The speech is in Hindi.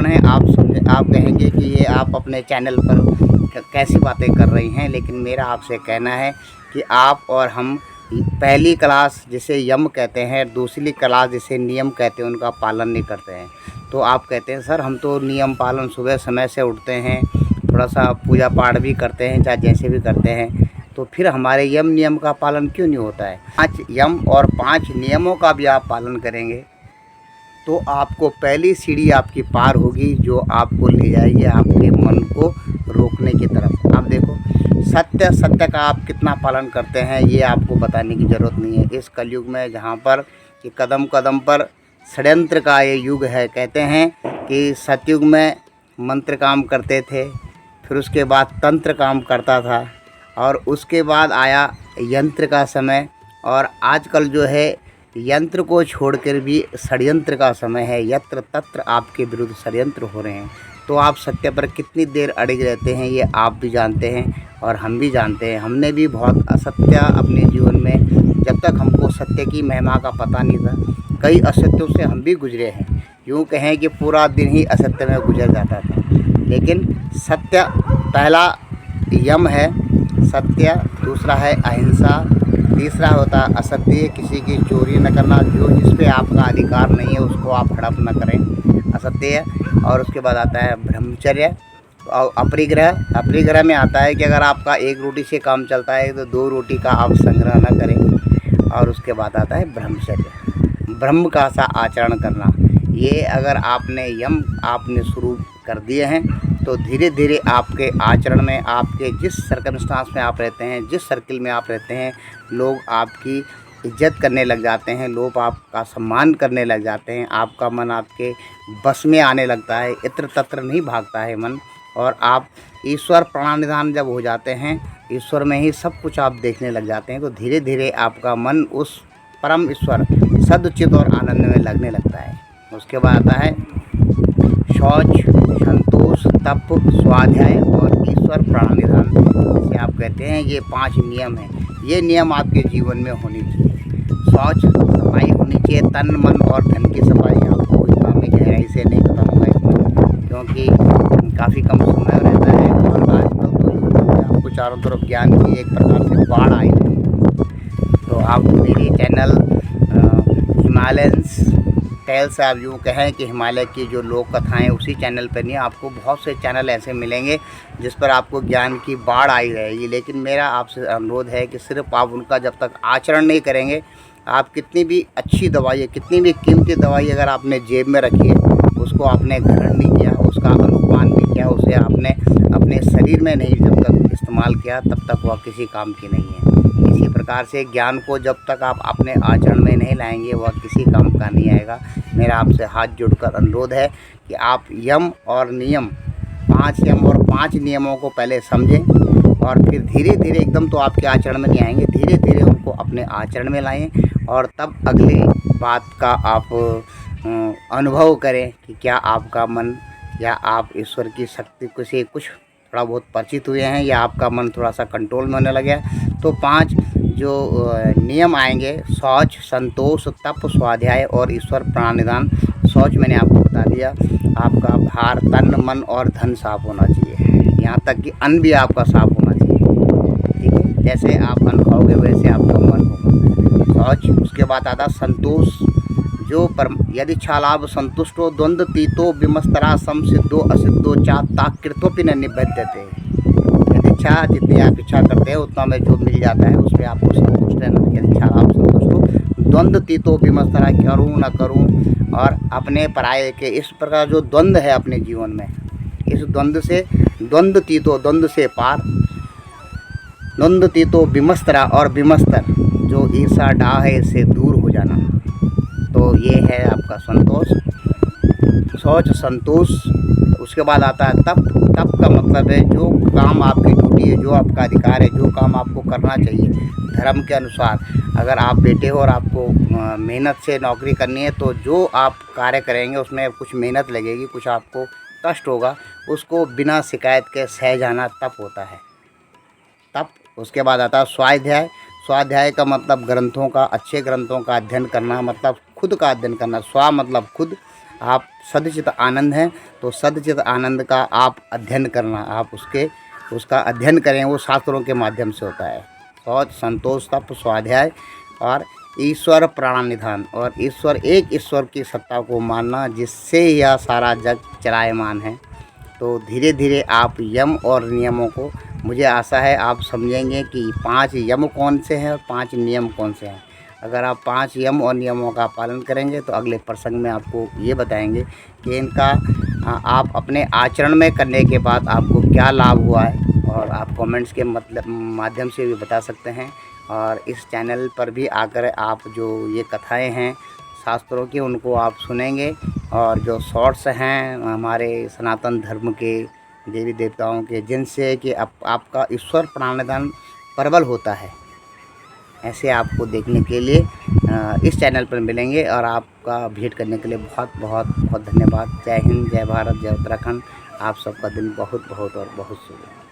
है, आप कहेंगे कि ये आप अपने चैनल पर कैसी बातें कर रही हैं, लेकिन मेरा आपसे कहना है कि आप और हम पहली क्लास जिसे यम कहते हैं, दूसरी क्लास जिसे नियम कहते हैं, उनका पालन नहीं करते हैं। तो आप कहते हैं सर हम तो नियम पालन सुबह समय से उठते हैं, थोड़ा सा पूजा पाठ भी करते हैं, चाहे जैसे भी करते हैं, तो फिर हमारे यम नियम का पालन क्यों नहीं होता है? 5 यम और 5 नियमों का भी आप पालन करेंगे तो आपको पहली सीढ़ी आपकी पार होगी, जो आपको ले जाएगी आपके मन को रोकने की तरफ। आप देखो सत्य का आप कितना पालन करते हैं ये आपको बताने की ज़रूरत नहीं है। इस कलयुग में जहाँ पर कि कदम कदम पर षड्यंत्र का ये युग है। कहते हैं कि सतयुग में मंत्र काम करते थे, फिर उसके बाद तंत्र काम करता था, और उसके बाद आया यंत्र का समय, और आजकल जो है यंत्र को छोड़कर भी षड्यंत्र का समय है। यत्र तत्र आपके विरुद्ध षड्यंत्र हो रहे हैं। तो आप सत्य पर कितनी देर अड़े रहते हैं ये आप भी जानते हैं और हम भी जानते हैं। हमने भी बहुत असत्य अपने जीवन में, जब तक हमको सत्य की महिमा का पता नहीं था, कई असत्यों से हम भी गुजरे हैं। यूँ कहें कि पूरा दिन ही असत्य में गुजर जाता था, लेकिन सत्य पहला यम है, सत्य। दूसरा है अहिंसा। तीसरा होता है असत्य, किसी की चोरी न करना, जो जिस पे आपका अधिकार नहीं है उसको आप हड़प न करें, असत्य। और उसके बाद आता है ब्रह्मचर्य और अपरिग्रह में आता है कि अगर आपका एक रोटी से काम चलता है तो 2 रोटी का आप संग्रह न करें। और उसके बाद आता है ब्रह्मचर्य, ब्रह्म का सा आचरण करना। ये अगर आपने यम आपने शुरू कर दिए हैं तो धीरे धीरे आपके आचरण में, आपके जिस सर्कमस्टांस में आप रहते हैं, जिस सर्किल में आप रहते हैं, लोग आपकी इज्जत करने लग जाते हैं, लोग आपका सम्मान करने लग जाते हैं, आपका मन आपके बस में आने लगता है, इत्र तत्र नहीं भागता है मन, और आप ईश्वर प्रणिधान जब हो जाते हैं, ईश्वर में ही सब कुछ आप देखने लग जाते हैं, तो धीरे धीरे आपका मन उस परम ईश्वर सद्चित और आनंद में लगने लगता है। उसके बाद आता है शौच, संतोष, तप, स्वाध्याय और ईश्वर प्रणिधान, जिसे आप कहते हैं। ये 5 नियम हैं। ये नियम आपके जीवन में होनी चाहिए। शौच, सफाई होनी चाहिए, तन मन और धन की सफाई। आपको इतना मैं गहराई से नहीं बताऊँगा इसमें, क्योंकि काफ़ी कम समय रहता है, और आजकल तो आपको चारों तरफ ज्ञान की एक प्रकार से बाढ़ आई हुई है। तो आप मेरे चैनल हिमालयंस टेल्स, आप यूँ कहें कि हिमालय की जो लोक कथाएँ, उसी चैनल पर नहीं, आपको बहुत से चैनल ऐसे मिलेंगे जिस पर आपको ज्ञान की बाढ़ आई रहेगी। लेकिन मेरा आपसे अनुरोध है कि सिर्फ आप उनका जब तक आचरण नहीं करेंगे, आप कितनी भी अच्छी दवाई, कितनी भी कीमती दवाई अगर आपने जेब में रखी है, उसको आपने ग्रहण नहीं किया, उसका अनुपान नहीं किया, उसे आपने अपने शरीर में नहीं जब तक इस्तेमाल किया, तब तक वह किसी काम की नहीं है। इसी प्रकार से ज्ञान को जब तक आप अपने आचरण में नहीं लाएंगे, वह किसी काम का नहीं आएगा। मेरा आपसे हाथ जोड़कर अनुरोध है कि आप यम और नियम, 5 यम और 5 नियमों को पहले समझें, और फिर धीरे धीरे, एकदम तो आपके आचरण में नहीं आएंगे, धीरे धीरे उनको अपने आचरण में लाएं, और तब अगली बात का आप अनुभव करें कि क्या आपका मन, या आप ईश्वर की शक्ति से कुछ थोड़ा बहुत परिचित हुए हैं, या आपका मन थोड़ा सा कंट्रोल में होने लगे। तो 5 जो नियम आएंगे, शौच, संतोष, तप, स्वाध्याय और ईश्वर प्रणिधान। शौच मैंने आपको बता दिया, आपका भार, तन मन और धन साफ होना चाहिए, यहाँ तक कि अन्न भी आपका साफ होना चाहिए। ठीक है, जैसे आप अन्न खाओगे वैसे आपका मन होगा। शौच। उसके बाद आता संतोष, जो यदि छालाभ संतुष्टो द्वंद्वतीतो विमस्तरा समसिद्धो असिद्धो चा ताकृतोपि न निबध्यते। यदि इच्छा, जितनी आप इच्छा करते हैं उतना में जो मिल जाता है उसमें आपको संतुष्ट रहना। यदि छालाभ संतुष्टो द्वंद्वतीतो विमस्तरा, करूँ न करूँ, और अपने पराये के, इस प्रकार जो द्वंद्व है अपने जीवन में, इस द्वंद्व से, द्वंद्वतीतो द्वंद्व से पार, द्वंद्वतीतो विमस्तरा, और विमस्तर जो ईर्षा डाह है इससे दूर हो जाना। तो ये है आपका संतोष, शौच, संतोष। उसके बाद आता है तप। तप का मतलब है जो काम आपकी ड्यूटी है, जो आपका अधिकार है, जो काम आपको करना चाहिए धर्म के अनुसार। अगर आप बेटे हो और आपको मेहनत से नौकरी करनी है, तो जो आप कार्य करेंगे उसमें कुछ मेहनत लगेगी, कुछ आपको कष्ट होगा, उसको बिना शिकायत के सह जाना तप होता है, तप। उसके बाद आता है स्वाध्याय। स्वाध्याय का मतलब ग्रंथों का, अच्छे ग्रंथों का अध्ययन करना, मतलब खुद का अध्ययन करना। स्वा मतलब खुद, आप सद्चित आनंद हैं, तो सद्चित आनंद का आप अध्ययन करना, आप उसका अध्ययन करें, वो शास्त्रों के माध्यम से होता है। शौच, संतोष, तप, स्वाध्याय और ईश्वर प्राणिधान, और एक ईश्वर की सत्ता को मानना जिससे यह सारा जग चलायमान है। तो धीरे धीरे आप यम और नियमों को, मुझे आशा है आप समझेंगे कि 5 यम कौन से हैं और 5 नियम कौन से हैं। अगर आप 5 यम और नियमों का पालन करेंगे तो अगले प्रसंग में आपको ये बताएंगे कि इनका आप अपने आचरण में करने के बाद आपको क्या लाभ हुआ है, और आप कमेंट्स के माध्यम से भी बता सकते हैं। और इस चैनल पर भी आकर आप जो ये कथाएं हैं शास्त्रों की, उनको आप सुनेंगे, और जो शॉर्ट्स हैं हमारे सनातन धर्म के देवी देवताओं के, जिनसे कि आपका ईश्वर प्राणदान प्रबल होता है, ऐसे आपको देखने के लिए इस चैनल पर मिलेंगे। और आपका भेंट करने के लिए बहुत बहुत बहुत धन्यवाद। जय हिंद, जय भारत, जय उत्तराखंड। आप सबका दिन बहुत बहुत और बहुत शुभ हो।